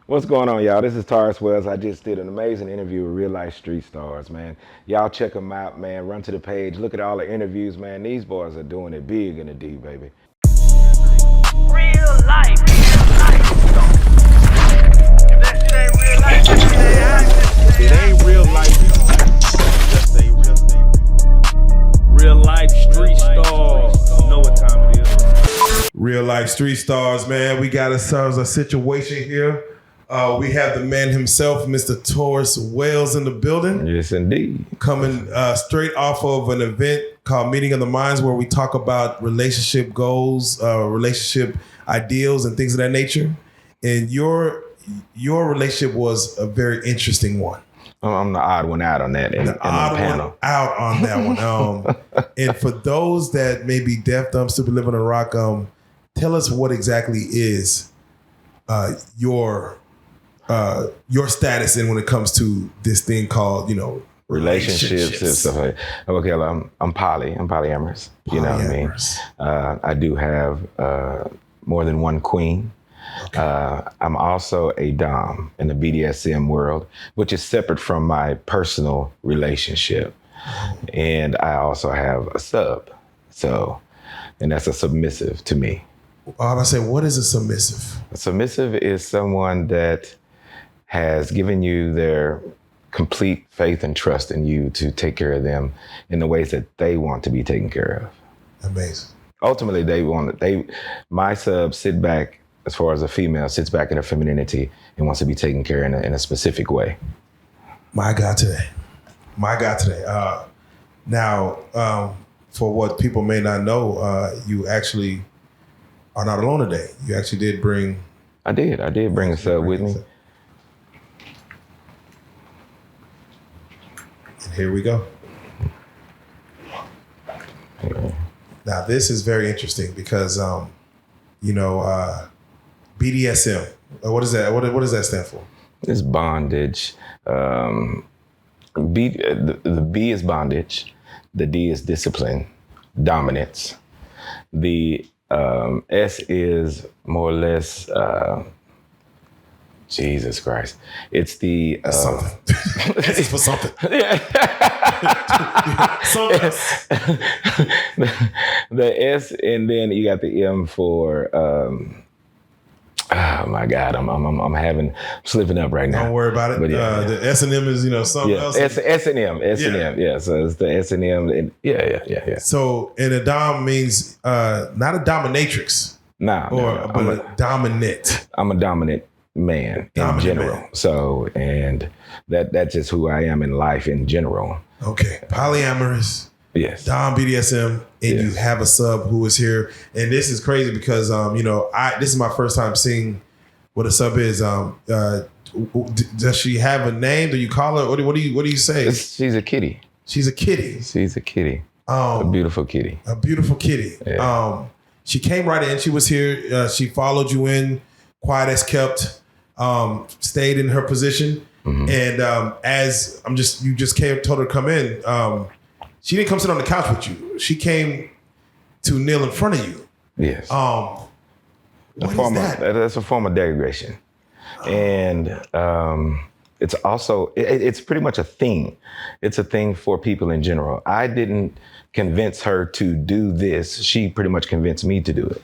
What's going on, y'all? This is Taurus Wells. I just did an amazing interview with Real Life Street Stars, man. Y'all check them out, man. Run to the page. Look at all the interviews, man. These boys are doing it big in the D, baby. Real life. If that shit ain't real life, it ain't real life. Just say real life street stars. You know what time it is. Real Life Street Stars, man. We got ourselves a situation here. We have the man himself, Mr. Taurus Wells, in the building. Yes, indeed. Coming straight off of an event called Meeting of the Minds, where we talk about relationship goals, relationship ideals, and things of that nature. And your relationship was a very interesting one. I'm the odd one out on that in the panel. Out on that one. And for those that may be deaf, dumb, stupid, living on a rock, tell us what exactly is your status in when it comes to this thing called, relationships and stuff like that. Okay, I'm polyamorous. You know what I mean? I do have more than one queen. Okay. I'm also a dom in the Bdsm world, which is separate from my personal relationship. And I also have a sub. And that's a submissive to me. I say, what is a submissive? A submissive is someone that has given you their complete faith and trust in you to take care of them in the ways that they want to be taken care of. Amazing. Ultimately, my sub sit back, as far as a female, sits back in her femininity and wants to be taken care in a specific way. My God today. Now, for what people may not know, you actually are not alone today. You actually did bring... I did bring a sub with me. And here we go. Yeah. Now, this is very interesting because, BDSM. What is that? What does that stand for? It's bondage. The B is bondage. The D is discipline, dominance. The S is more or less, Jesus Christ. It's the... something. This is for something. Yeah. Something. The S, and then you got the M for... oh my God, I'm slipping up right now. Don't worry about it. Yeah, the S and M is something else. S and M. Yeah, so it's the S and M. And yeah. So, and a dom means not a dominatrix. But a dominant. I'm a dominant man in general. Man. So, and that's just who I am in life in general. Okay, polyamorous. Yes. Dom, BDSM, and you have a sub who is here. And this is crazy because, this is my first time seeing what a sub is. Does she have a name? Do you call her? What do you say? She's a kitty. She's a kitty. She's a kitty. A beautiful kitty. A beautiful kitty. Yeah. She came right in. She was here. She followed you in, quiet as kept, stayed in her position. Mm-hmm. And you just told her to come in. She didn't come sit on the couch with you. She came to kneel in front of you. Yes. What is that? That's a form of degradation. And it's also, it's pretty much a thing. It's a thing for people in general. I didn't convince her to do this. She pretty much convinced me to do it.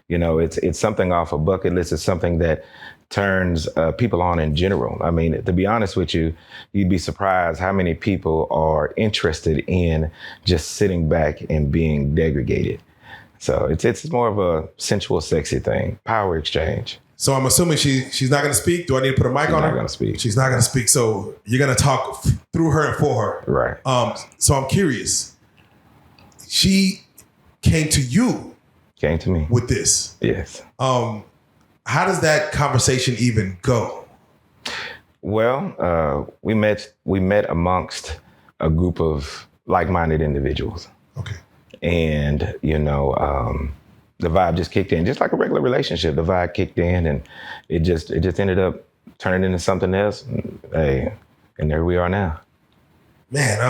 It's something off a bucket list. It's something that turns people on in general. I mean, to be honest with you, you'd be surprised how many people are interested in just sitting back and being degraded. So it's more of a sensual, sexy thing, power exchange. So I'm assuming she's not going to speak. Do I need to put a mic on her? She's not going to speak. She's not going to speak. So you're going to talk through her and for her. Right. So I'm curious. She came to you. Came to me. With this. Yes. How does that conversation even go? Well, we met amongst a group of like-minded individuals. Okay. And, the vibe just kicked in, just like a regular relationship. The vibe kicked in and it just ended up turning into something else. And there we are now. Man,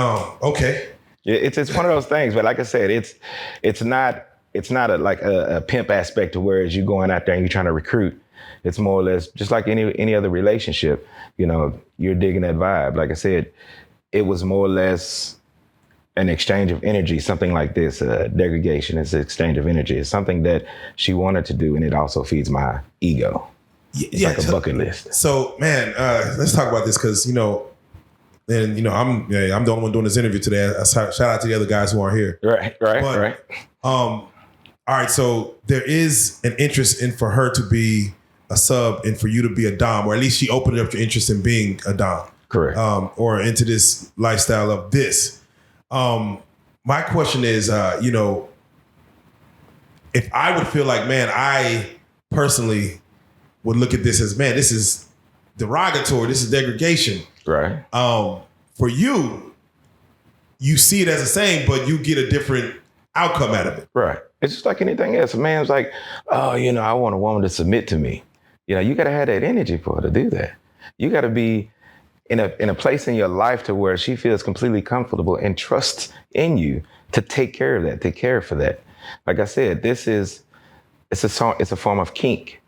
okay. It's one of those things, but like I said, it's not a pimp aspect to where you going out there and you're trying to recruit. It's more or less just like any other relationship. You know, you're digging that vibe. Like I said, it was more or less an exchange of energy, something like this. Degradation is an exchange of energy. It's something that she wanted to do, and it also feeds my ego. It's like a bucket list. So, man, let's talk about this because, you know, and, you know, I'm the only one doing this interview today. Shout out to the other guys who aren't here. Right. All right, so there is an interest in for her to be a sub and for you to be a dom, or at least she opened up your interest in being a dom. Correct. Or into this lifestyle of this. My question is, you know, if I would feel like, man, I personally would look at this as, man, this is derogatory, this is degradation. Right. For you, you see it as the same, but you get a different outcome out of it. Right. It's just like anything else. A man's like, oh, you know, I want a woman to submit to me. You know, you got to have that energy for her to do that. You got to be in a place in your life to where she feels completely comfortable and trusts in you to take care of that, take care for that. Like I said, it's a form of kink.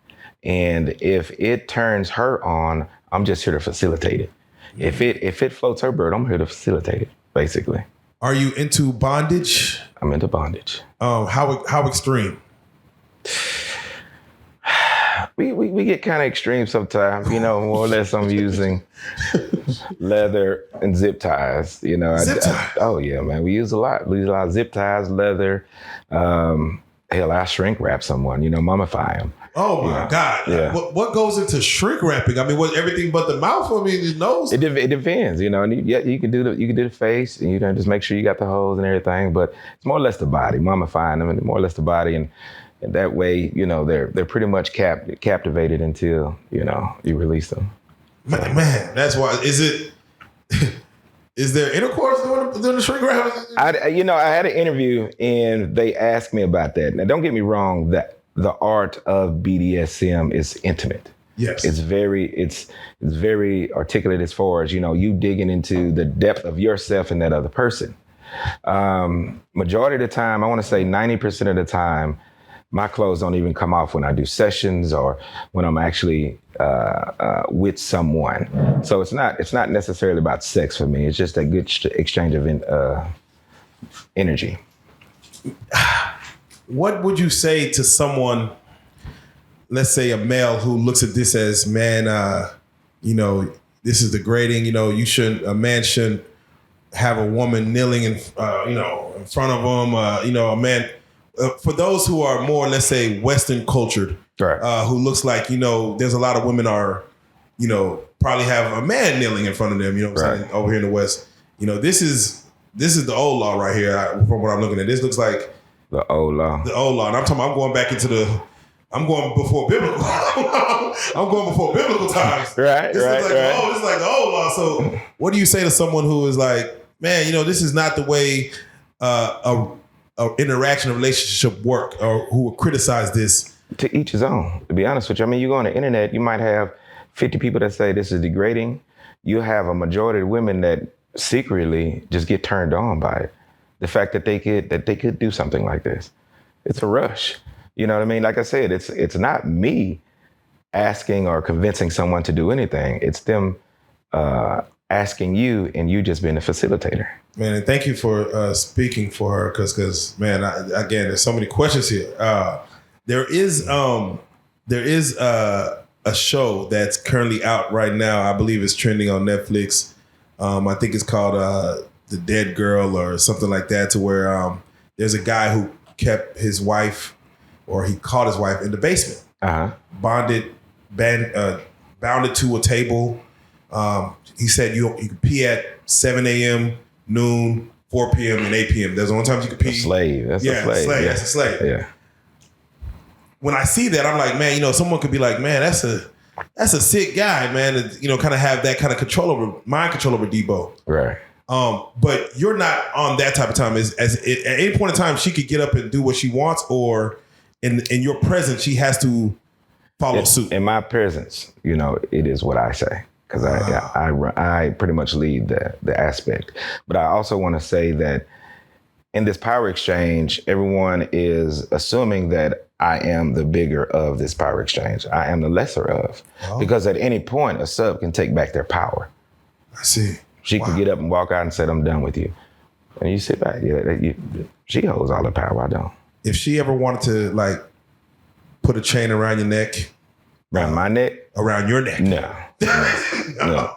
And if it turns her on, I'm just here to facilitate it. If it floats her boat, I'm here to facilitate it, basically. Are you into bondage? I'm into bondage. How extreme? We get kind of extreme sometimes, you know, more or less I'm using leather and zip ties, you know. Zip ties? Oh yeah, man. We use a lot. We use a lot of zip ties, leather. Hell, I shrink wrap someone, you know, mummify them. Oh my God. Yeah. What goes into shrink wrapping? I mean, what, everything but the mouth? I mean, the nose? It depends, you know. And you can do the face, and you know, just make sure you got the holes and everything. But it's more or less the body, mummifying them, and more or less the body, and that way, you know, they're pretty much captivated until, you know, you release them. Man, that's why. Is there intercourse during the shrink wrapping? I had an interview and they asked me about that. Now, don't get me wrong, that the art of BDSM is intimate. Yes. It's very articulate as far as, you know, you digging into the depth of yourself and that other person. Majority of the time, I want to say 90% of the time, my clothes don't even come off when I do sessions or when I'm actually with someone. So it's not necessarily about sex for me. It's just a good exchange of energy. What would you say to someone, let's say a male who looks at this as, man, you know, this is degrading. You know, a man shouldn't have a woman kneeling in front of him. You know, a man. For those who are more, let's say, Western cultured, right. Who looks like, you know, there's a lot of women are, you know, probably have a man kneeling in front of them, you know what I'm saying, over here in the West. You know, this is the old law right here from what I'm looking at. This looks like the old law. The old law. And I'm going back into I'm going before biblical. I'm going before biblical times. Right, this right, is like, right. Oh, this is like the old law. So what do you say to someone who is like, man, you know, this is not the way a interaction, a relationship work, or who will criticize this? To each his own, to be honest with you. I mean, you go on the internet, you might have 50 people that say this is degrading. You have a majority of women that secretly just get turned on by it. The fact that they could do something like this. It's a rush. You know what I mean? Like I said, it's not me asking or convincing someone to do anything. It's them asking you and you just being a facilitator. Man, and thank you for speaking for her, because man, again, there's so many questions here. There is a show that's currently out right now. I believe it's trending on Netflix. I think it's called The Dead Girl or something like that, to where there's a guy who kept his wife, or he caught his wife in the basement, bounded to a table. He said you can pee at 7 a.m., noon, 4 p.m., and 8 p.m. There's the only times you can pee. A slave. That's a slave. Yeah. That's a slave. Yeah. When I see that, I'm like, man, you know, someone could be like, man, that's a sick guy, man. And, you know, kind of have that kind of mind control over Debo. Right. But you're not on that type of time. At any point in time, she could get up and do what she wants, or in your presence, she has to follow suit. In my presence, you know, it is what I say. Because I pretty much lead the aspect. But I also want to say that in this power exchange, everyone is assuming that I am the bigger of this power exchange. I am the lesser of. Because at any point, a sub can take back their power. I see. She can get up and walk out and say, I'm done with you. And you sit back. She holds all the power. I don't. If she ever wanted to, like, put a chain around your neck. Around my neck? Around your neck. No. No.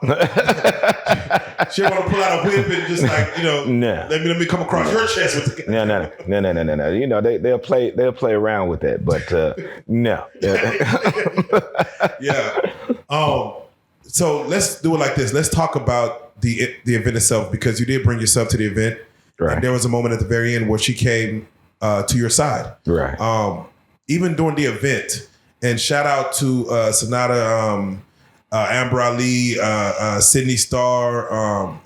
She want to pull out a whip and just like, let me come across your chest with the No. You know, they'll play around with that, but no. Yeah. So let's do it like this. Let's talk about the event itself, because you did bring yourself to the event. Right. And there was a moment at the very end where she came to your side. Right. Even during the event, and shout out to Sonata, Amber Ali, Sydney Starr,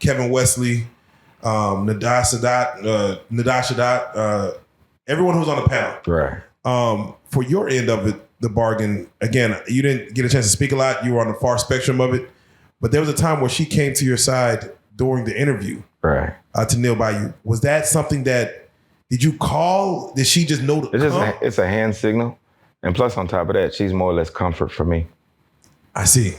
Kevin Wesley, Nadar Shadat, everyone who was on the panel. Right. For your end of it, the bargain, again, you didn't get a chance to speak a lot. You were on the far spectrum of it. But there was a time where she came to your side during the interview. Right. To kneel by you. Was that something that, did you call? Did she just know? It's a hand signal. And plus, on top of that, she's more or less comfort for me. I see.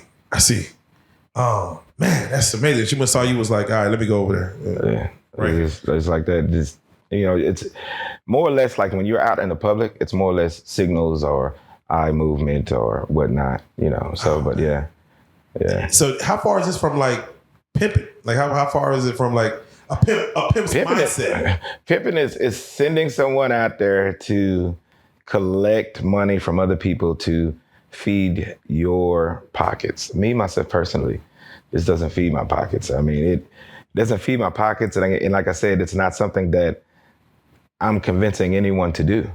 Oh, man, that's amazing. She must saw you was like, all right, let me go over there. Yeah. Right. It's like that. Just, it's more or less like when you're out in the public, it's more or less signals or eye movement or whatnot, So, but yeah. So how far is this from like pimping? Like how far is it from like a pimp's mindset? Pimping is sending someone out there to collect money from other people to feed your pockets. Me, myself, personally, this doesn't feed my pockets. I mean, it doesn't feed my pockets. And like I said, it's not something that I'm convincing anyone to do.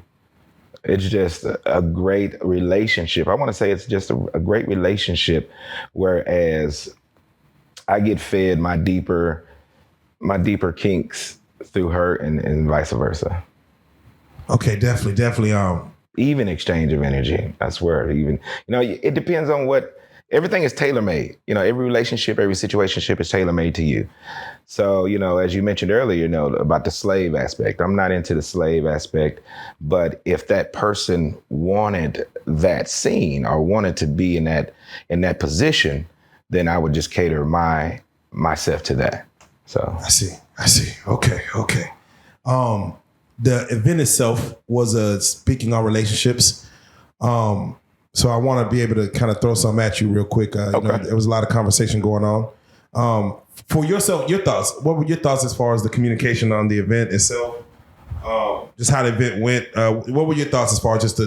It's just a great relationship. I want to say it's just a great relationship, whereas I get fed my deeper kinks through her and vice versa. Okay, definitely. Even exchange of energy. I swear. Even it depends on everything is tailor made. Every relationship, every situationship is tailor made to you. So as you mentioned earlier, about the slave aspect. I'm not into the slave aspect, but if that person wanted that scene or wanted to be in that position, then I would just cater myself to that. So I see. Okay. The event itself was speaking on relationships. So I want to be able to kind of throw something at you real quick. There was a lot of conversation going on. For yourself, your thoughts. What were your thoughts as far as the communication on the event itself? Just how the event went. What were your thoughts as far as just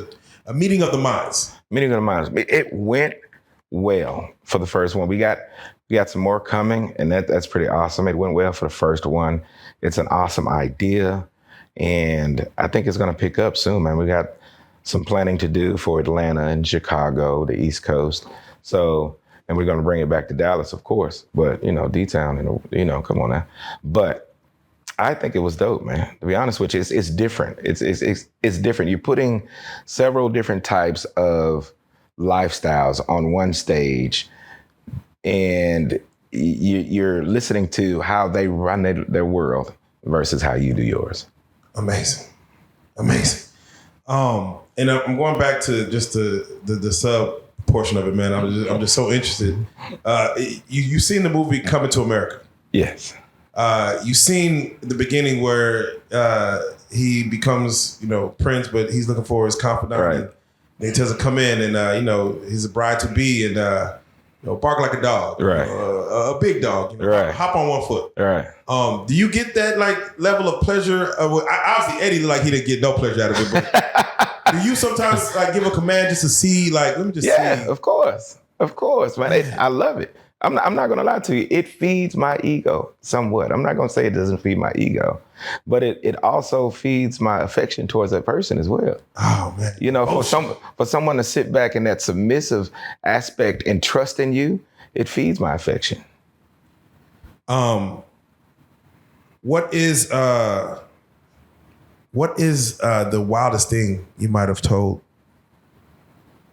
a meeting of the minds? Meeting of the minds. It went well for the first one. We got some more coming, and that's pretty awesome. It went well for the first one. It's an awesome idea, and I think it's going to pick up soon, man. We got some planning to do for Atlanta and Chicago, the East Coast. So, and we're going to bring it back to Dallas, of course. But D-Town, come on now. But I think it was dope, man. To be honest with you, it's different. It's different. You're putting several different types of lifestyles on one stage, and you're listening to how they run their world versus how you do yours. Amazing. And I'm going back to just the sub portion of it, man. I'm just so interested. You've seen the movie Coming to America. Yes. You've seen the beginning where he becomes, Prince, but he's looking for his confidant. Right. And he tells him to come in, and he's a bride to be, and bark like a dog. Right. A big dog. Right. Hop on one foot. Right. Do you get that level of pleasure? Obviously, Eddie looked like he didn't get no pleasure out of it, but do you sometimes give a command just to see, let me just see? Yeah, of course, man. I love it. I'm not going to lie to you. It feeds my ego somewhat. I'm not going to say it doesn't feed my ego, but it also feeds my affection towards that person as well. Oh man. For someone to sit back in that submissive aspect and trust in you, it feeds my affection. What is the wildest thing you might have told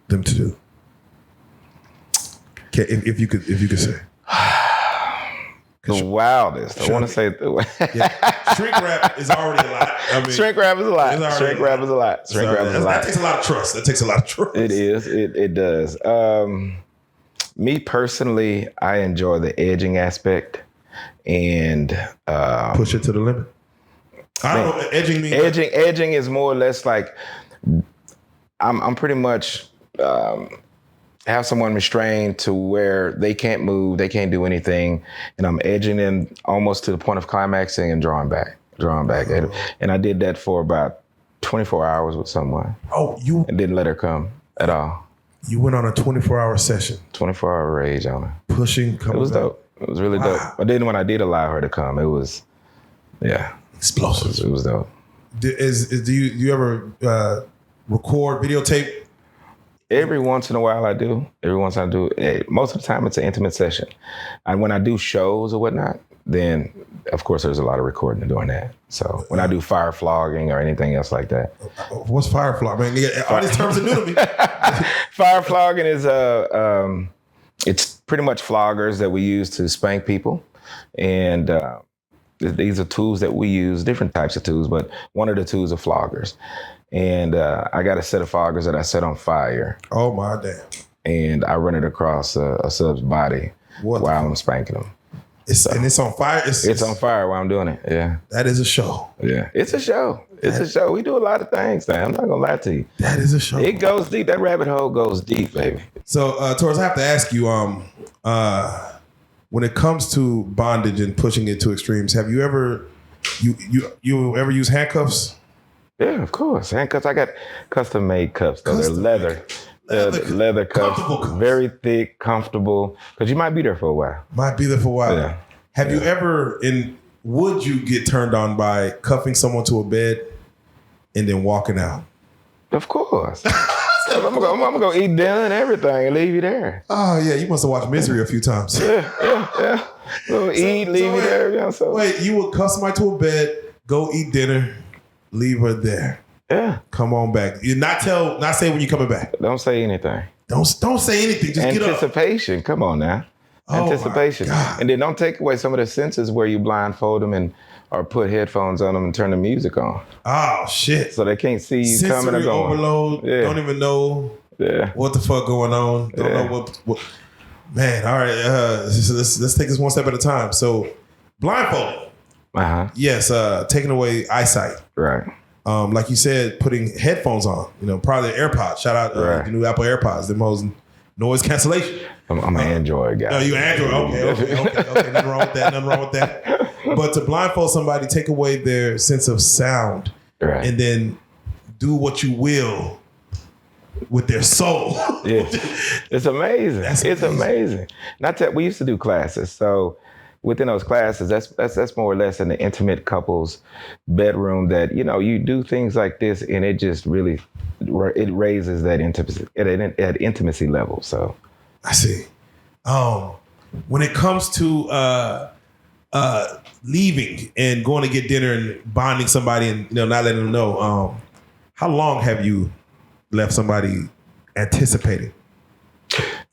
them to do? Okay, if you could say. The wildest. I want to say Shrink wrap is already a lot. I mean, shrink wrap is a lot. Shrink wrap is a lot. Shrink wrap is a lot. That takes a lot of trust. That takes a lot of trust. It is. It does. Me personally, I enjoy the edging aspect and push it to the limit. I don't know what edging means. Edging is more or less like I'm pretty much have someone restrained to where they can't move, they can't do anything, and I'm edging them almost to the point of climaxing and drawing back. And I did that for about 24 hours with someone. And didn't let her come at all. You went on a 24-hour session. 24-hour rage on her. Pushing, coming It was back. dope. It was really dope. But then when I did allow her to come, it was, explosive. It was dope. Do you ever record, videotape? Every once in a while I do. Most of the time it's an intimate session. And when I do shows or whatnot, then of course there's a lot of recording and doing that. So when I do fire flogging or anything else like that. What's fire flogging? I mean, all these terms are new to me. Fire flogging is it's pretty much floggers that we use to spank people. And these are tools that we use, different types of tools, but one of the tools are floggers. And I got a set of floggers that I set on fire. Oh my damn. And I run it across a sub's body while I'm spanking them. And it's on fire? It's on fire while I'm doing it, yeah. That is a show. Yeah, it's a show. It's a show. We do a lot of things, man. I'm not gonna lie to you. That is a show. It goes deep. That rabbit hole goes deep, baby. So, Taurus, I have to ask you, when it comes to bondage and pushing it to extremes, have you ever use handcuffs? Yeah, of course. Handcuffs. I got custom made cuffs. Though. They're leather. Leather cuffs. Very thick, comfortable. Because you might be there for a while. Yeah. Have you ever, would you get turned on by cuffing someone to a bed and then walking out? Of course. I'm gonna go eat dinner and everything and leave you there. Oh yeah, you must have watched Misery a few times. Yeah. Go eat, leave you there. You know, wait, you would cuff somebody to a bed, go eat dinner, leave her there. Yeah. Come on back. You not say when you're coming back. Don't say anything. Don't say anything. Just get up. Anticipation. Come on now. Anticipation. And then don't take away some of the senses where you blindfold them or put headphones on them and turn the music on. Oh shit. So they can't see you Sensory coming or going. overload. Yeah. Don't even know what the fuck going on. Don't know what. Man, all right. Let's take this one step at a time. So blindfolding. Yes, taking away eyesight. Right. Like you said, putting headphones on. Probably AirPods. Shout out the new Apple AirPods. Them hoes noise cancellation. I'm an Android guy. Oh, you Android? Okay. Nothing wrong with that. But to blindfold somebody, take away their sense of sound, and then do what you will with their soul. Yeah, it's amazing. It's amazing. Not that we used to do classes, so within those classes, that's more or less in the intimate couples bedroom. That you do things like this, and it just really raises that intimacy at intimacy level. So I see. When it comes to leaving and going to get dinner and bonding somebody and not letting them know, how long have you left somebody anticipating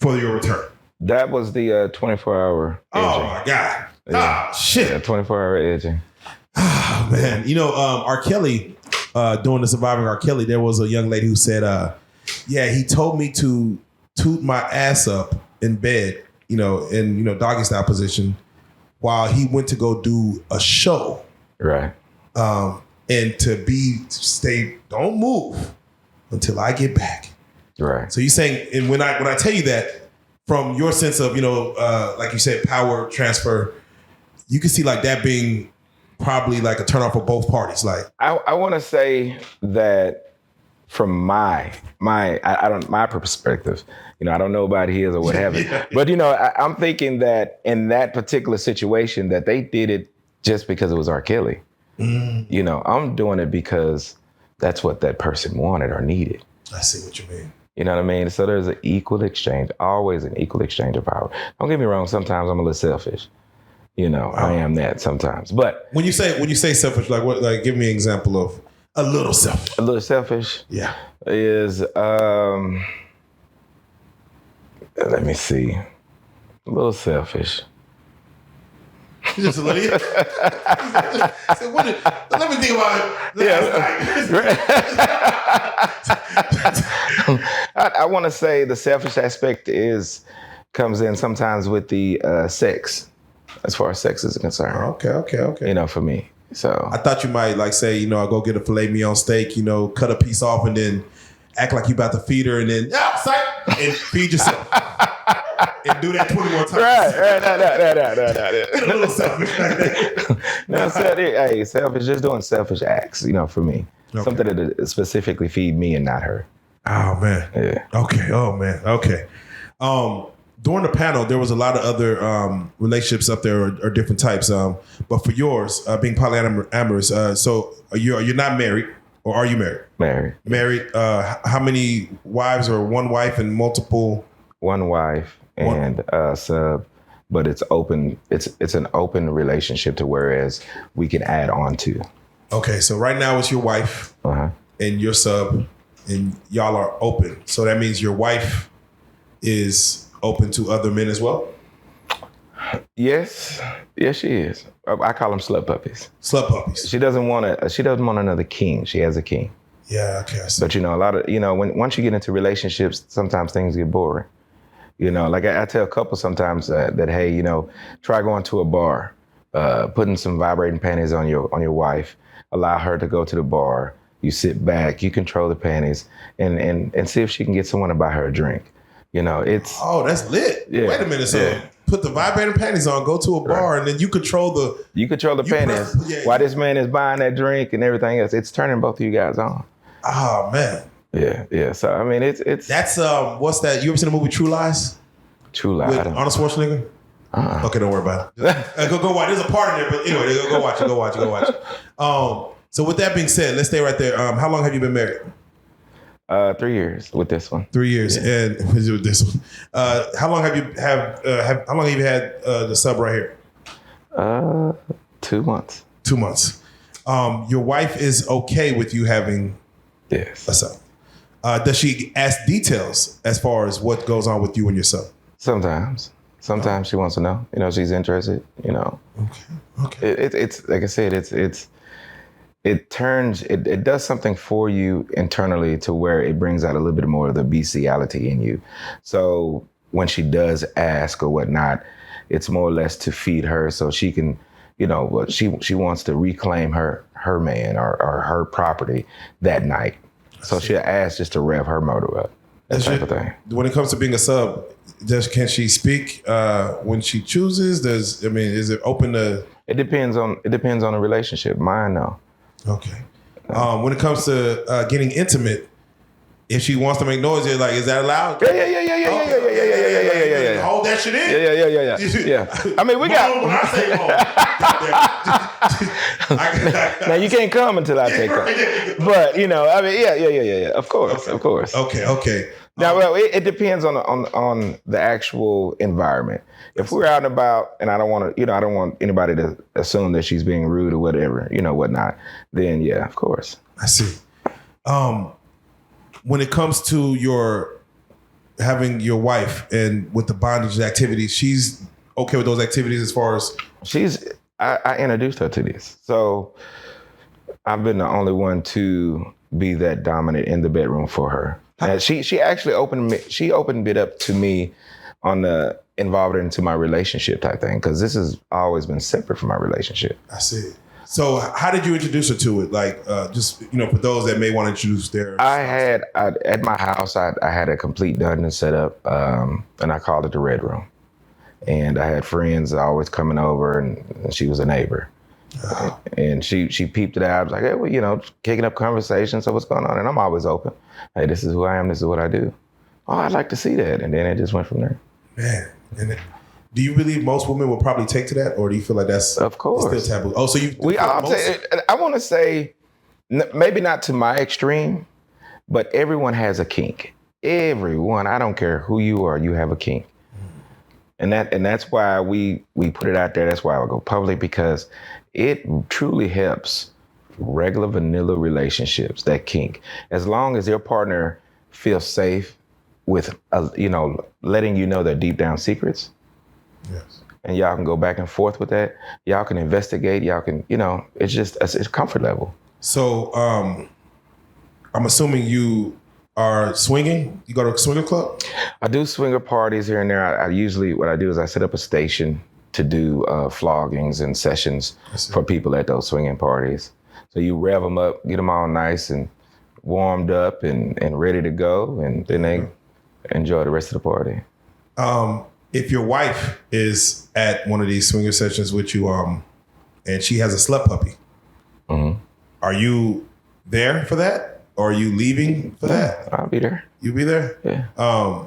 for your return? That was the 24-hour edging. Oh my God. Yeah. Oh shit. Yeah, 24-hour edging. Oh man. R. Kelly, doing the Surviving R. Kelly, there was a young lady who said, he told me to toot my ass up in bed, in doggy style position while he went to go do a show. Right. And to don't move until I get back. Right. So you're saying, and when I tell you that, from your sense of, like you said, power transfer, you can see like that being probably like a turnoff for both parties. Like I want to say that from my perspective, I don't know about his or what have you, but I'm thinking that in that particular situation that they did it just because it was R. Kelly. I'm doing it because that's what that person wanted or needed. I see what you mean. You know what I mean? So there's an equal exchange, always an equal exchange of power. Don't get me wrong. Sometimes I'm a little selfish. I am that sometimes. But when you say selfish, like what? Like give me an example of a little selfish. A little selfish. Yeah. Is let me see. A little selfish. Just a little. So let me think about it last night. I want to say the selfish aspect comes in sometimes with the sex, as far as sex is concerned. Okay. You know, for me. So I thought you might like say, you know, I'll go get a filet mignon steak, you know, cut a piece off and then act like you about to feed her and then and feed yourself. And do that 20 more times. Right. A little selfish. No, selfish, just doing selfish acts, you know, for me. Okay. Something that specifically feed me and not her. Oh, man. Yeah. Okay. Oh, man. Okay. During the panel, there was a lot of other relationships up there or different types. But for yours, being polyamorous, so you're not married, or are you married? Married. Married. How many wives, or one wife and multiple? One wife and sub, but it's open. It's an open relationship to whereas we can add on to. Okay, so right now it's your wife and your sub, and y'all are open. So that means your wife is open to other men as well? Yes, she is. I call them slut puppies. Slut puppies. She doesn't want another king. She has a king. Yeah, okay, I see. But you know, once you get into relationships, sometimes things get boring. You know, like I tell couples sometimes that hey, you know, try going to a bar, putting some vibrating panties on your wife, allow her to go to the bar. You sit back, you control the panties, and see if she can get someone to buy her a drink. You know, it's that's lit. Yeah, wait a minute, so put the vibrating panties on, go to a bar, and then you control the panties while this man is buying that drink and everything else. It's turning both of you guys on. Oh man. Yeah. So I mean, it's that's what's that? You ever seen the movie True Lies? True Lies. With Arnold Schwarzenegger. Okay, don't worry about it. Go watch. There's a part in there, but anyway, go watch it. So with that being said, let's stay right there. How long have you been married? 3 years with this one. 3 years, and with this one. How long have you had the sub right here? 2 months. 2 months. Your wife is okay with you having a sub. Does she ask details as far as what goes on with you and your sub? Sometimes she wants to know. You know, she's interested. You know. Okay. It's like I said. It does something for you internally to where it brings out a little bit more of the bestiality in you. So when she does ask or whatnot, it's more or less to feed her so she can, you know, she wants to reclaim her man or her property that night. So she'll ask just to rev her motor up. That type of thing. When it comes to being a sub, can she speak when she chooses? Is it open to? It depends on the relationship. Mine, no. Okay. When it comes to getting intimate, if she wants to make noise, is that allowed? Yeah. Hold that shit in. Yeah. I mean, we got. When I say now you can't come until I take her. But you know, I mean, yeah. Of course. Okay. Now, well, it depends on the actual environment. If we're out and about, and I don't want anybody to assume that she's being rude or whatever, you know, whatnot, then yeah, of course. I see. When it comes to having your wife and with the bondage activities, she's okay with those activities as far as? I introduced her to this. So I've been the only one to be that dominant in the bedroom for her. And she actually opened it up to me on the involved into my relationship type thing, because this has always been separate from my relationship. I see. So how did you introduce her to it? Like, just, you know, for those that may want to introduce their... At my house, I had a complete dungeon set up, and I called it the Red Room. And I had friends always coming over, and she was a neighbor. Oh. And she peeped it out. I was like, hey, well, you know, kicking up conversation. So what's going on? And I'm always open. Hey, this is who I am. This is what I do. Oh, I'd like to see that. And then it just went from there. Man. And do you believe most women will probably take to that? Or do you feel like that's of course still taboo? Oh, so I want to say, maybe not to my extreme, but everyone has a kink. Everyone. I don't care who you are. You have a kink. And that's why we put it out there. That's why I go public, because it truly helps regular vanilla relationships, that kink. As long as your partner feels safe with, letting you know their deep down secrets. Yes. and y'all can go back and forth with that. Y'all can investigate. Y'all can, it's just it's comfort level. So I'm assuming you are swinging. You go to a swinger club? I do swinger parties here and there. I usually, what I do is I set up a station to do floggings and sessions for people at those swinging parties. So you rev them up, get them all nice and warmed up and ready to go, and then they enjoy the rest of the party. If your wife is at one of these swinger sessions with you, and she has a slut puppy, are you there for that? Or are you leaving for that? I'll be there. You'll be there? Yeah.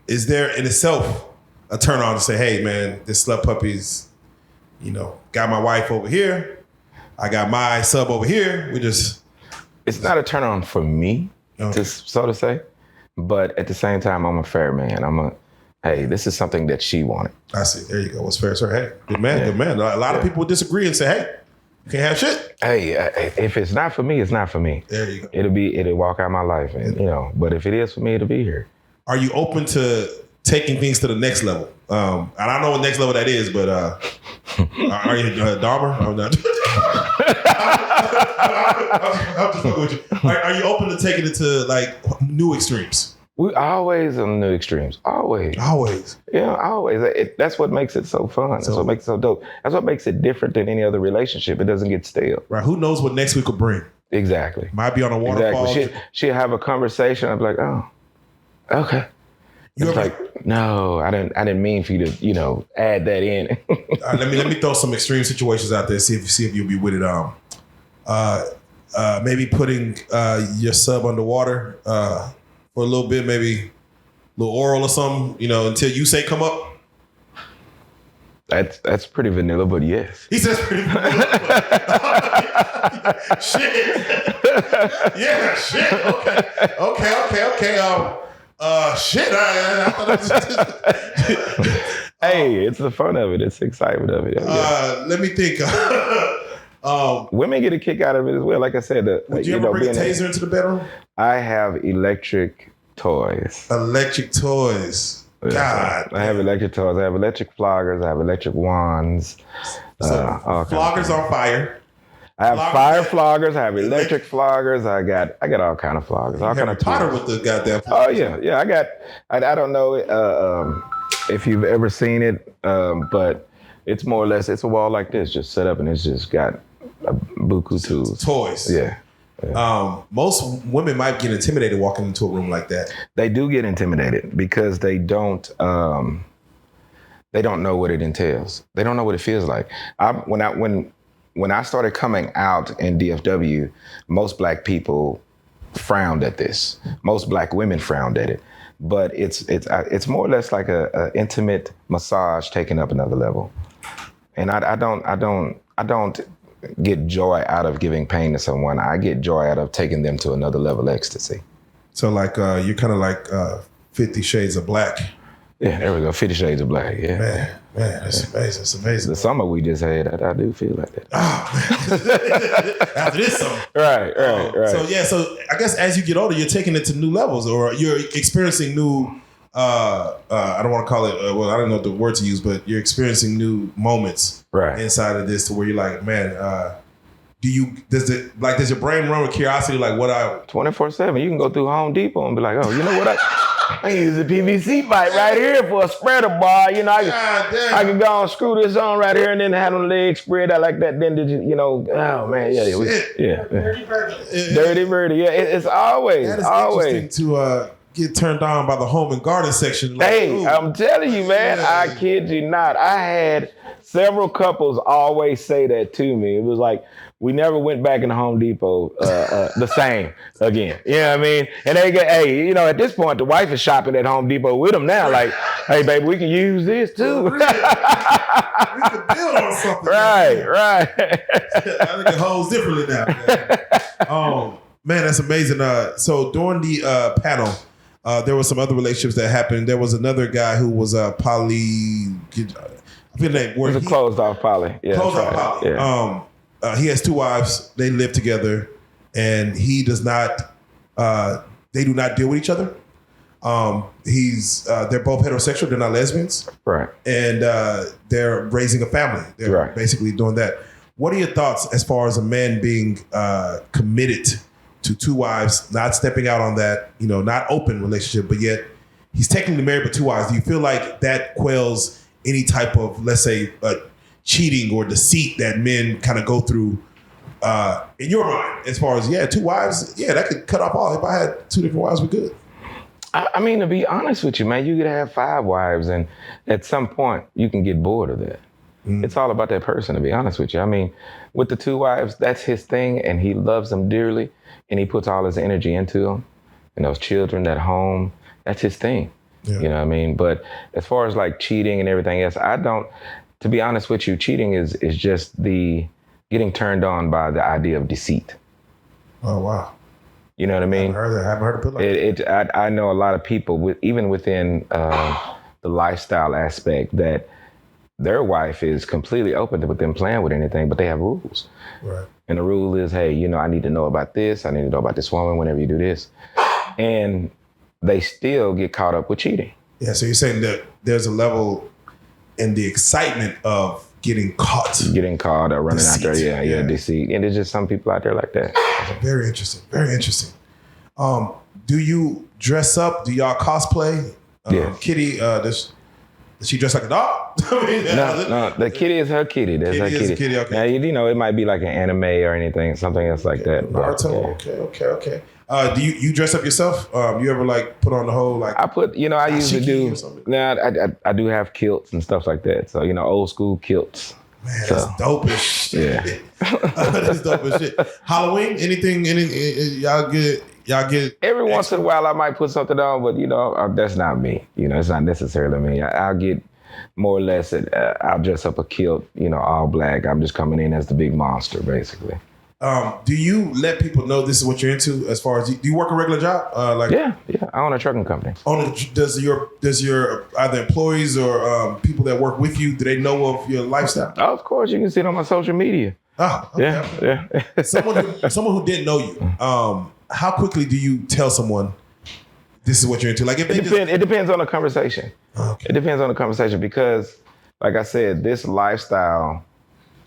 Is there in itself a turn on to say, hey man, this slut puppy's, got my wife over here. I got my sub over here. It's not a turn on for me, so to say. But at the same time, I'm a fair man. Hey, this is something that she wanted. I see. There you go. What's fair, sir? Hey, good man, good man. A lot of people would disagree and say, hey, you can't have shit. Hey, if it's not for me, it's not for me. There you go. It'll walk out my life, and but if it is for me, it'll be here. Are you open to taking things to the next level? And I don't know what next level that is, but are you Dahmer? I'm not. I'm just fucking with you. Are you open to taking it to like new extremes? We always on new extremes. Always. Yeah, always. That's what makes it so fun. That's what makes it so dope. That's what makes it different than any other relationship. It doesn't get stale. Right. Who knows what next week will bring? Exactly. Might be on a waterfall. Exactly. She'll have a conversation. I'll be like, oh, okay. It's like, no, I didn't mean for you to, add that in. Let me throw some extreme situations out there. See if you'll be with it. Maybe putting your sub underwater for a little bit, maybe a little oral or something, until you say come up. That's pretty vanilla, but yes. He says pretty vanilla. Shit. Yeah, shit. Okay. Shit. I thought it was just... Hey, it's the fun of it. It's the excitement of it. Let me think. Women get a kick out of it as well. Like I said, would you ever bring a taser into the bedroom? I have electric toys. Electric toys. God. I have electric toys. I have electric floggers. I have electric wands. Floggers on fire. I have fire floggers. I have electric floggers. I got all kind of floggers. All kind of Potter with the goddamn. Oh yeah. I don't know if you've ever seen it, but it's more or less, it's a wall like this, just set up, and it's just got a buku tools. Toys. Yeah. Most women might get intimidated walking into a room like that. They do get intimidated because they don't know what it entails. They don't know what it feels like. When I started coming out in DFW, most black people frowned at this. Most black women frowned at it. But it's more or less like a intimate massage taken up another level. And I don't get joy out of giving pain to someone. I get joy out of taking them to another level of ecstasy. So like you're kind of like 50 Shades of Black. Yeah, there we go. 50 Shades of Black. Yeah. Man, that's amazing. It's amazing. The summer we just had, I do feel like that. Oh, after this summer. Right. So I guess as you get older, you're taking it to new levels, or you're experiencing new. I don't want to call it. I don't know the word to use, but you're experiencing new moments inside of this, to where you're like, man. Does your brain run with curiosity? Like 24/7. You can go through Home Depot and be like, oh, you know what? I can use a PVC pipe right here for a spreader bar. I can go and screw this on right here and then have them legs spread out like that. Then oh man, yeah. Dirty birdie. Yeah, it's always. That is interesting to get turned on by the home and garden section. Like, hey, I'm telling you, man, I kid you not. I had several couples always say that to me. It was like, we never went back in the Home Depot the same again. You know what I mean? And they get, at this point, the wife is shopping at Home Depot with them now. Like, hey, baby, we can use this too. We can build on something. Right. I think it holds differently now. Man. Man, that's amazing. So during the panel, there was some other relationships that happened. There was another guy who was poly. I forget the name. It was a closed off poly. Yeah, closed off poly. Yeah. He has 2 wives. They live together, and he does not. They do not deal with each other. They're both heterosexual. They're not lesbians. Right. And they're raising a family. They're basically doing that. What are your thoughts as far as a man being committed to 2 wives, not stepping out on that, not open relationship, but yet he's technically married but 2 wives? Do you feel like that quells any type of, let's say, cheating or deceit that men kind of go through in your mind? As far as 2 wives, that could cut off all. If I had 2 different wives, we're good. I mean, to be honest with you, man, you could have 5 wives, and at some point you can get bored of that. It's all about that person, to be honest with you. I mean, with the 2 wives, that's his thing, and he loves them dearly, and he puts all his energy into them, and those children, that home, that's his thing. Yeah. You know what I mean? But as far as like cheating and everything else, to be honest with you, cheating is just the getting turned on by the idea of deceit. Oh, wow. You know what I mean? I haven't heard it put like that. I know a lot of people, even within the lifestyle aspect, that their wife is completely open to with them playing with anything, but they have rules. Right. And the rule is, hey, I need to know about this. I need to know about this woman whenever you do this. And they still get caught up with cheating. Yeah, so you're saying that there's a level in the excitement of getting caught. Or running Deceit. out there. Yeah, deceit. And there's just some people out there like that. Very interesting. Very interesting. Do you dress up? Do y'all cosplay? Yeah. Kitty, does she dress like a dog? No, the kitty is her kitty. That's her kitty. Kitty, okay. Now, it might be like an anime or anything, something else like that. But, Okay. Do you dress up yourself? You ever like put on the whole like? I usually do. Now, I do have kilts and stuff like that. So, old school kilts. Man, that's dope as shit. Yeah. That's dope as shit. Halloween? Anything? Y'all get? Every once in a while, I might put something on, but that's not me. It's not necessarily me. I'll get more or less. I'll dress up a kilt. All black. I'm just coming in as the big monster, basically. Do you let people know this is what you're into? As far as do you work a regular job? Yeah. I own a trucking company. Does your either employees or people that work with you, do they know of your lifestyle? Oh, of course, you can see it on my social media. Oh, okay. Yeah. Someone who didn't know you, how quickly do you tell someone this is what you're into? Like it depends on the conversation. Okay. It depends on the conversation because, like I said, this lifestyle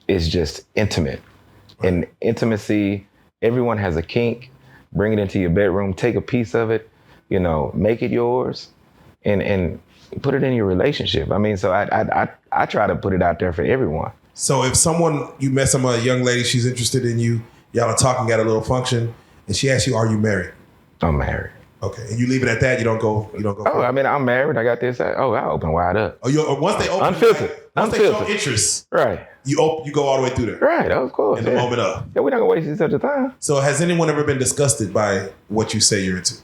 is just intimate. Right. And intimacy, everyone has a kink. Bring it into your bedroom. Take a piece of it. Make it yours, and put it in your relationship. I mean, so I try to put it out there for everyone. So if you met a young lady, she's interested in you, y'all are talking at a little function, and she asks you, "Are you married?" I'm married. Okay, and you leave it at that. You don't go. Oh, I mean, I'm married. I got this. I open wide up. Oh, once they open, unfiltered. Once they show interest, right? You go all the way through there. Right, of course. In the moment of. Yeah, we're not gonna waste each other's time. So, has anyone ever been disgusted by what you say you're into?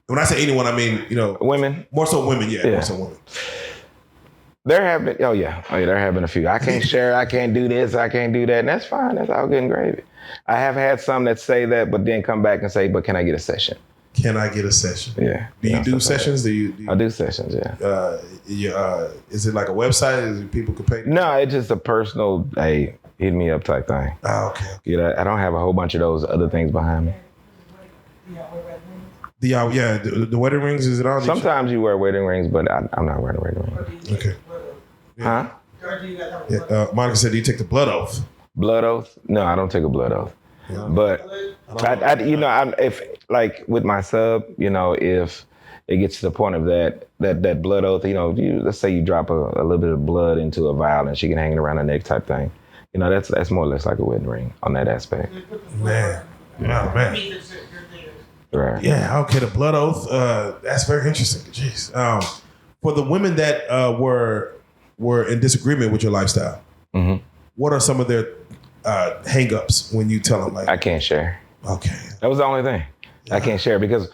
When I say anyone, I mean women. More so women, yeah. More so women. There have been, there have been a few. I can't share. I can't do this. I can't do that, and that's fine. That's all good and gravy. I have had some that say that, but then come back and say, "But can I get a session?" Can I get a session? Yeah. Do you do sessions? Do you? I do sessions. Yeah. Is it like a website? Is it people could pay? No, it's just a personal, hey, hit me up type thing. Oh, okay. I don't have a whole bunch of those other things behind me. The wedding rings, is it on? Sometimes you wear wedding rings, but I'm not wearing a wedding ring. Okay. Yeah. Huh? Yeah. Monica said, "Do you take the blood oath?" Blood oath? No, I don't take a blood oath. Yeah. But if like with my sub, if it gets to the point of that blood oath, let's say you drop a little bit of blood into a vial and she can hang it around her neck type thing. That's more or less like a wedding ring on that aspect. Man. Wow, man. Right. Yeah, okay, the blood oath. That's very interesting. Jeez. For the women that were in disagreement with your lifestyle, mm-hmm. What are some of their hang-ups when you tell them like I can't share? Okay. That was the only thing. I can't share because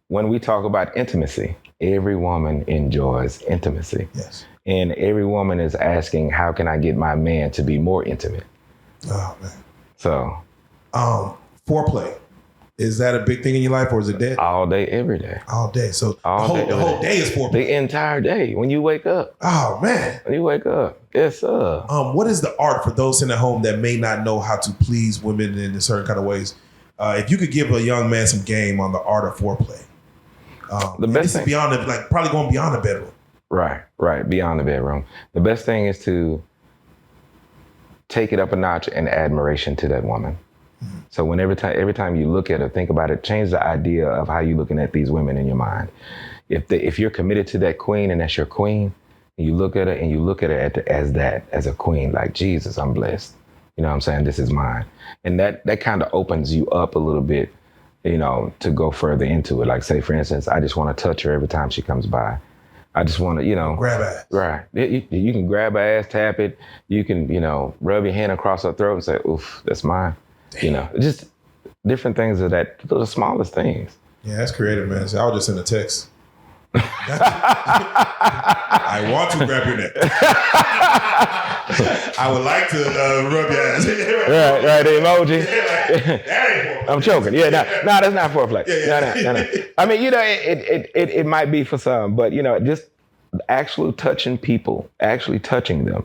when we talk about intimacy, every woman enjoys intimacy. Yes. And every woman is asking, how can I get my man to be more intimate? Oh man. So foreplay. Is that a big thing in your life or is it dead? All day, every day. All day. So the whole day is foreplay. The entire day. When you wake up. Oh man. When you wake up. Yes, sir. What is the art for those in the home that may not know how to please women in certain kind of ways? If you could give a young man some game on the art of foreplay. The best this thing, is beyond the, like probably going beyond the bedroom. right, beyond the bedroom. The best thing is to take it up a notch in admiration to that woman. So when every time you look at her, think about it, change the idea of how you're looking at these women in your mind. If you're committed to that queen and that's your queen, and you look at her and you look at her as a queen, like, Jesus, I'm blessed. You know what I'm saying? This is mine. And that kind of opens you up a little bit, you know, to go further into it. Like, say, for instance, I just want to touch her every time she comes by. I just want to, you know. Grab ass. Right. You can grab her ass, tap it. You can, you know, rub your hand across her throat and say, oof, that's mine. Damn. You know, just different things of that, the smallest things. Yeah, that's creative, man. So I was just in a text. I want to grab your neck. I would like to rub your ass. Right, the emoji. That ain't I'm choking. Yeah, no, that's not foreplay. No. I mean, you know, it might be for some, but, you know, just actually touching people, actually touching them.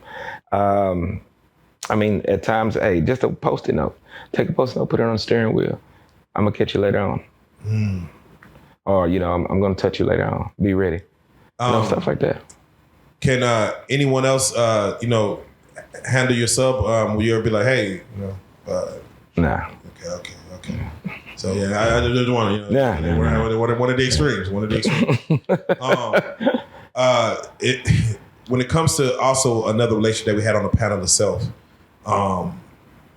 I mean, at times, hey, just a Post-it note. Take a Post-it note, put it on the steering wheel. I'm gonna catch you later on. Or, you know, I'm gonna touch you later on. Be ready. You know, stuff like that. Can anyone else, you know, handle your sub? Will you ever be like, hey, you know? Nah. Okay. So yeah, I just want to, you know, one of the extremes. When it comes to also another relationship that we had on the panel itself,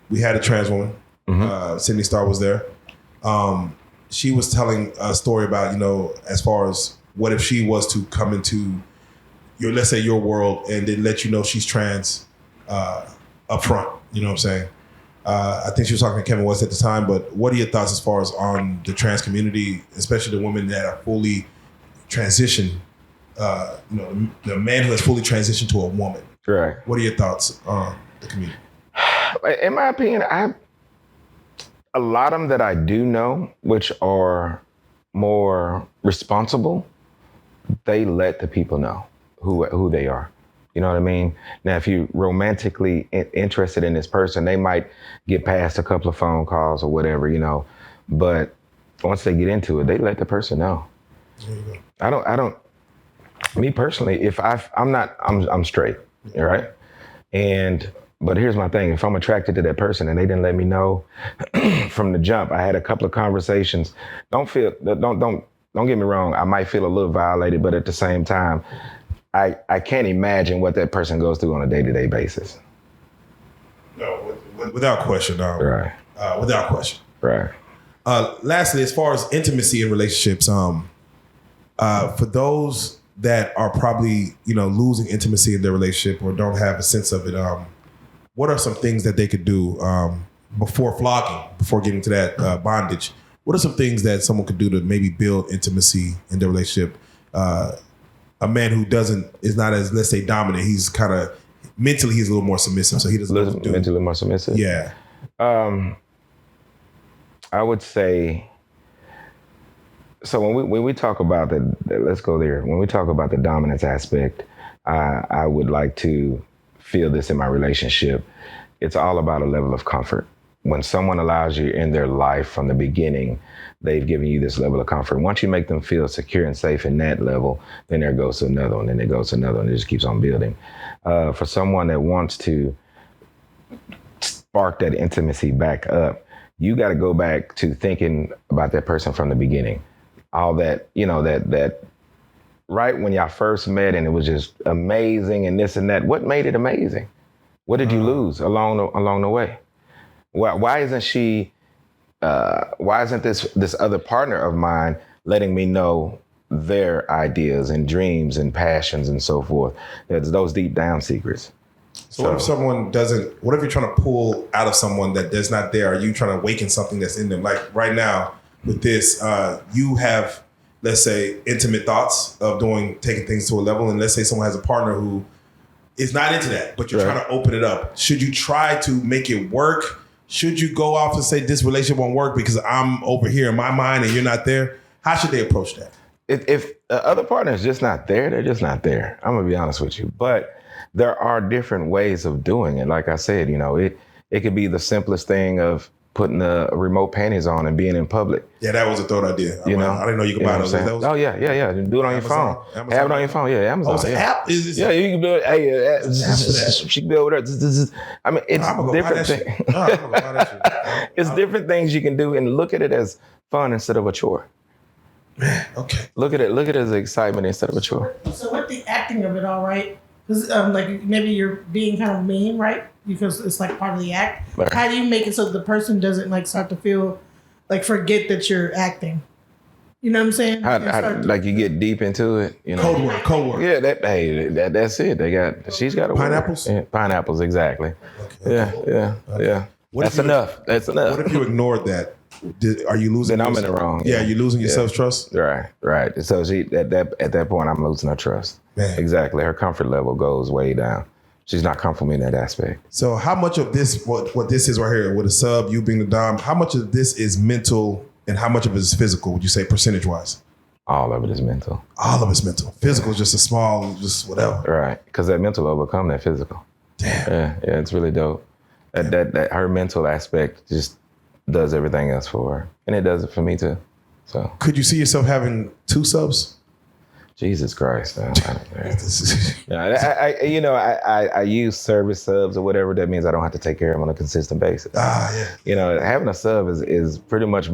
we had a trans woman. Sydney Starr was there. She was telling a story about, you know, as far as what if she was to come into your, let's say, your world and then let you know she's trans up front. You know what I'm saying? I think she was talking to Kevin West at the time, but what are your thoughts as far as on the trans community, especially the women that are fully transitioned, you know, the man who has fully transitioned to a woman? Right. What are your thoughts on the community? In my opinion, a lot of them that I do know, which are more responsible, they let the people know who they are. You know what I mean? Now, if you're romantically interested in this person, they might get past a couple of phone calls or whatever, you know. But once they get into it, they let the person know. There you go. I don't. Me personally, if I'm straight, right? But here's my thing: if I'm attracted to that person and they didn't let me know from the jump, I had a couple of conversations. Don't get me wrong. I might feel a little violated, but at the same time, I can't imagine what that person goes through on a day-to-day basis. No, without question. Right. Without question. Right. Lastly, as far as intimacy in relationships, for those that are probably, you know, losing intimacy in their relationship or don't have a sense of it, what are some things that they could do before flogging, before getting to that bondage? What are some things that someone could do to maybe build intimacy in their relationship? A man who is not as, let's say, dominant. He's kind of mentally, he's a little more submissive, so he doesn't know what to do. Mentally more submissive. Yeah. I would say. So when we talk about let's go there. When we talk about the dominance aspect, I would like to feel this in my relationship. It's all about a level of comfort. When someone allows you in their life from the beginning, they've given you this level of comfort. Once you make them feel secure and safe in that level, then there goes to another one, then it goes to another one. It just keeps on building. For someone that wants to spark that intimacy back up, you got to go back to thinking about that person from the beginning. All that, you know, that right when y'all first met and it was just amazing and this and that. What made it amazing? What did you lose along the way? Why isn't she? Why isn't this other partner of mine letting me know their ideas and dreams and passions and so forth? There's those deep down secrets. So what if someone doesn't? What if you're trying to pull out of someone that's not there? Are you trying to awaken something that's in them? Like right now with this, you have, let's say, intimate thoughts of taking things to a level, and let's say someone has a partner who is not into that, but you're trying to open it up. Should you try to make it work? Should you go off and say this relationship won't work because I'm over here in my mind and you're not there? How should they approach that? If the other partner is just not there, they're just not there. I'm gonna be honest with you. But there are different ways of doing it. Like I said, you know, it could be the simplest thing of putting the remote panties on and being in public. Yeah, that was a thought idea. I didn't know you could buy those. That was, oh yeah. Do it on your phone. Amazon? Have it on your phone. Yeah, Amazon. Oh, it's an app? Is this Yeah, you can build. Hey, she can build it. I mean, it's different things. It's different things you can do, and look at it as fun instead of a chore. Man, okay. Look at it as excitement instead of a chore. So with the acting of it all, right? Because like maybe you're being kind of mean, right? Because it's like part of the act. Right. How do you make it so the person doesn't like start to feel like forget that you're acting? You know what I'm saying? Like you get deep into it. You know? Cold word. Yeah, that's it. She's got a pineapples. Yeah, pineapples, exactly. Okay. Yeah. That's enough. That's enough. What if you ignored that? Are you losing? Then I'm in the wrong. Yeah, you're losing your self-trust. Right. So she at that point, I'm losing her trust. Man. Exactly. Her comfort level goes way down. She's not comfortable in that aspect. So how much of this, what this is right here, with a sub, you being the dom, how much of this is mental and how much of it is physical? Would you say percentage-wise? All of it is mental. All of it's mental. Physical is just a small, just whatever. Right. Because that mental will overcome that physical. Damn. Yeah. It's really dope. That her mental aspect just does everything else for her, and it does it for me too. So could you see yourself having 2 subs? Jesus Christ! I use service subs or whatever. That means I don't have to take care of them on a consistent basis. Yeah. Having a sub is pretty much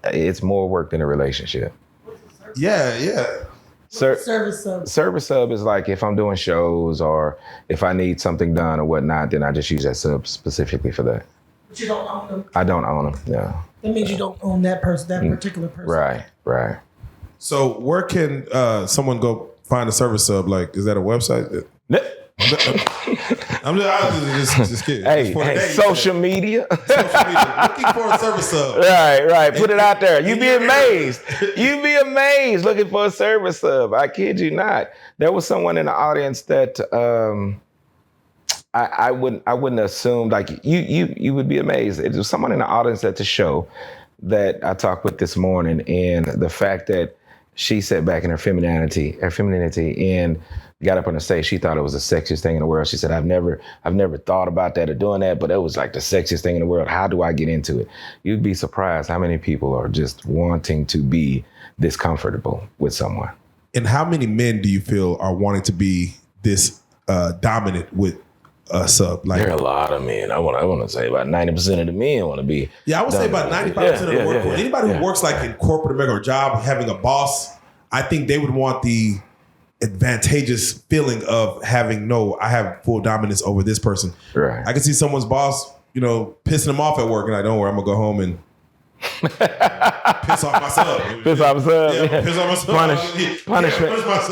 it's more work than a relationship. Yeah. Service sub. Service sub is like if I'm doing shows or if I need something done or whatnot, then I just use that sub specifically for that. But you don't own them. I don't own them. No. That means you don't own that person, that particular person. Right. So where can someone go find a service sub? Like, is that a website? I'm just kidding. Hey, social media. Looking for a service sub. Right. Put it out there. You'd be amazed. Looking for a service sub. I kid you not. There was someone in the audience that I wouldn't assume, like you would be amazed. It was someone in the audience at the show that I talked with this morning, and the fact that she sat back in her femininity, and got up on the stage. She thought it was the sexiest thing in the world. She said, I've never thought about that or doing that, but it was like the sexiest thing in the world. How do I get into it? You'd be surprised how many people are just wanting to be this comfortable with someone. And how many men do you feel are wanting to be this dominant with a sub? Like, there are a lot of men. I want to say about 90% of the men want to be. Yeah, I would say about 95% of the workforce. Anybody who works like in corporate America or job, having a boss, I think they would want the advantageous feeling of having, I have full dominance over this person. Right. I can see someone's boss, pissing them off at work, and I don't worry, I'm gonna go home and piss off my sub. Piss off my sub. Yeah, piss off my sub.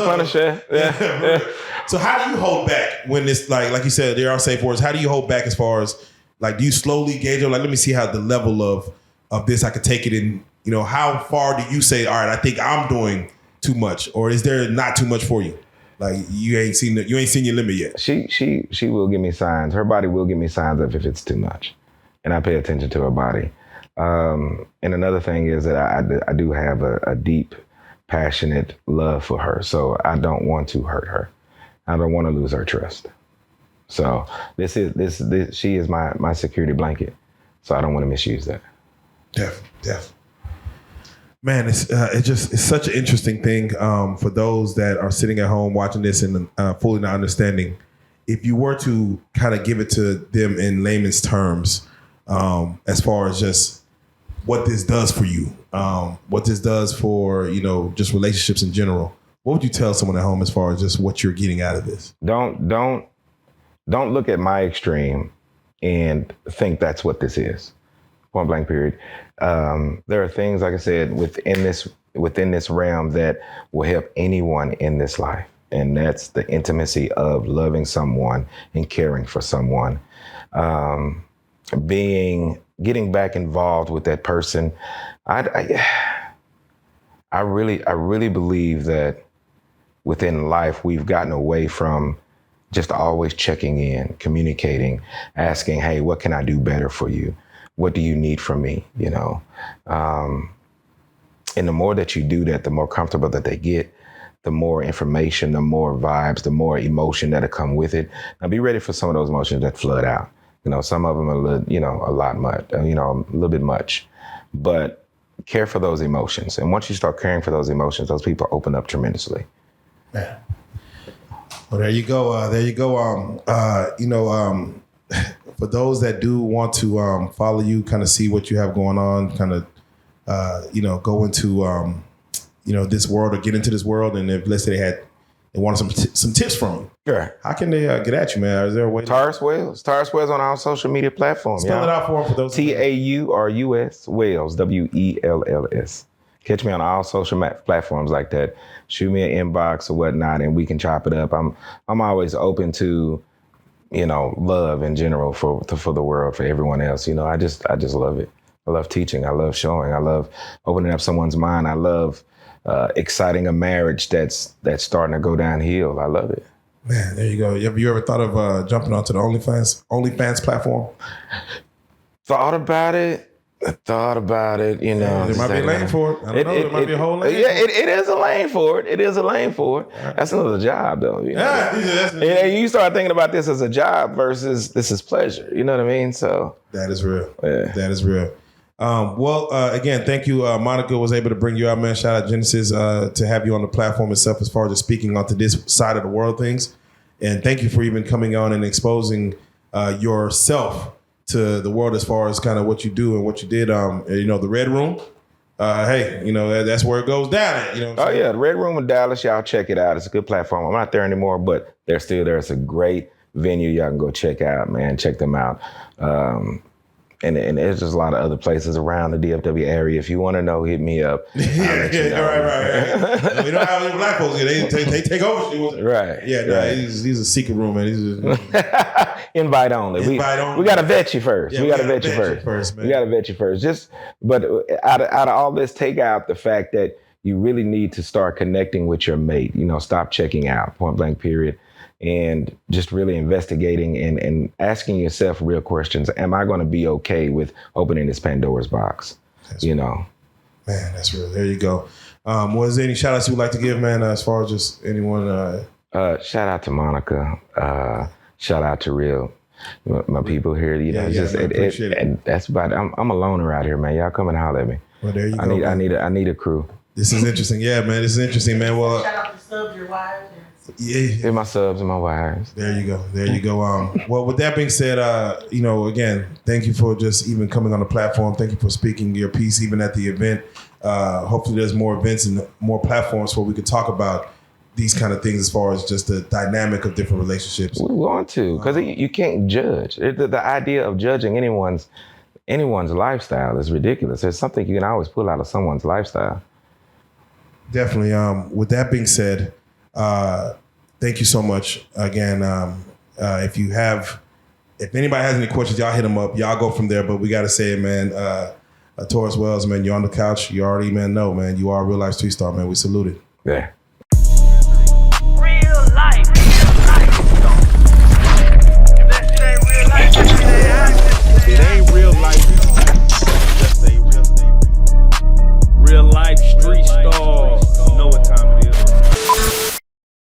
Punishment. Yeah. So how do you hold back when it's like you said, there are safe words. How do you hold back as far as, like, do you slowly gauge it? Like, let me see how the level of this, I could take it in, how far do you say, all right, I think I'm doing too much, or is there not too much for you? Like, you ain't seen your limit yet. She will give me signs. Her body will give me signs of if it's too much, and I pay attention to her body. And another thing is that I do have a deep, passionate love for her, so I don't want to hurt her. I don't want to lose her trust. So she is my security blanket, so I don't want to misuse that. Definitely. Man, it's such an interesting thing for those that are sitting at home watching this and fully not understanding. If you were to kind of give it to them in layman's terms, as far as just what this does for you, what this does for, just relationships in general, what would you tell someone at home as far as just what you're getting out of this? Don't look at my extreme and think that's what this is. Point blank period. There are things, like I said, within this realm that will help anyone in this life. And that's the intimacy of loving someone and caring for someone. Getting back involved with that person. I really believe that within life, we've gotten away from just always checking in, communicating, asking, hey, what can I do better for you? What do you need from me? And the more that you do that, the more comfortable that they get, the more information, the more vibes, the more emotion that'll come with it. Now be ready for some of those emotions that flood out. Some of them are a lot much, a little bit much, but care for those emotions. And once you start caring for those emotions, those people open up tremendously. Yeah. Well, there you go. For those that do want to follow you, kind of see what you have going on, kind of, go into, this world or get into this world. And if, let's say they wanted some tips from you. Sure. How can they get at you, man? Is there a way? Taurus Wales on all social media platforms. Spell it out for them for those. Taurus Wales, WELLS. Catch me on all social platforms like that. Shoot me an inbox or whatnot, and we can chop it up. I'm always open to, love in general for the world, for everyone else. I just love it. I love teaching. I love showing. I love opening up someone's mind. I love exciting a marriage that's starting to go downhill. I love it. Man, there you go. Have you ever thought of jumping onto the OnlyFans platform? Thought about it. There might be a lane for it. I don't know. There might be a whole lane. Yeah, it is a lane for it. It is a lane for it. That's another job, though. You start thinking about this as a job versus this is pleasure. You know what I mean? So that is real. Yeah. That is real. Again, thank you. Monica was able to bring you out, man. Shout out Genesis to have you on the platform itself as far as just speaking onto this side of the world things. And thank you for even coming on and exposing yourself to the world as far as kind of what you do and what you did. The Red Room. That's where it goes down at. The Red Room in Dallas. Y'all check it out. It's a good platform. I'm not there anymore, but they're still there. It's a great venue. Y'all can go check out, man. Check them out. And there's just a lot of other places around the DFW area. If you want to know, hit me up. Right. We don't have any black folks here. They take over. Right. Yeah, right. These are secret room, man. Invite only. We got to vet you first. Yeah, we got to vet you first. Man. We got to vet you first. But out of all this, take out the fact that you really need to start connecting with your mate. Stop checking out, point blank period. And just really investigating and asking yourself real questions. Am I going to be okay with opening this Pandora's box? Man, that's real. There you go. Was there any shout outs you would like to give, man, as far as just anyone? Shout out to Monica. Shout out to Real. My people here, appreciate it. And that's about it. I'm a loner out here, man. Y'all come and holler at me. Well, there you go. I need a crew. This is interesting. Yeah, man. This is interesting, man. Well, shout out to subs, your wives. Yeah, my subs and my wives. There you go. Well, with that being said, again, thank you for just even coming on the platform. Thank you for speaking your piece, even at the event. Hopefully, there's more events and more platforms where we could talk about these kind of things as far as just the dynamic of different relationships. We want to, because you can't judge. The idea of judging anyone's lifestyle is ridiculous. There's something you can always pull out of someone's lifestyle. Definitely. With that being said, thank you so much again. If anybody has any questions, y'all hit them up. Y'all go from there. But we got to say it, man. Taurus Wells, man, you're on the couch. You already, man, know, man. You are a real life street star, man. We salute it. Yeah.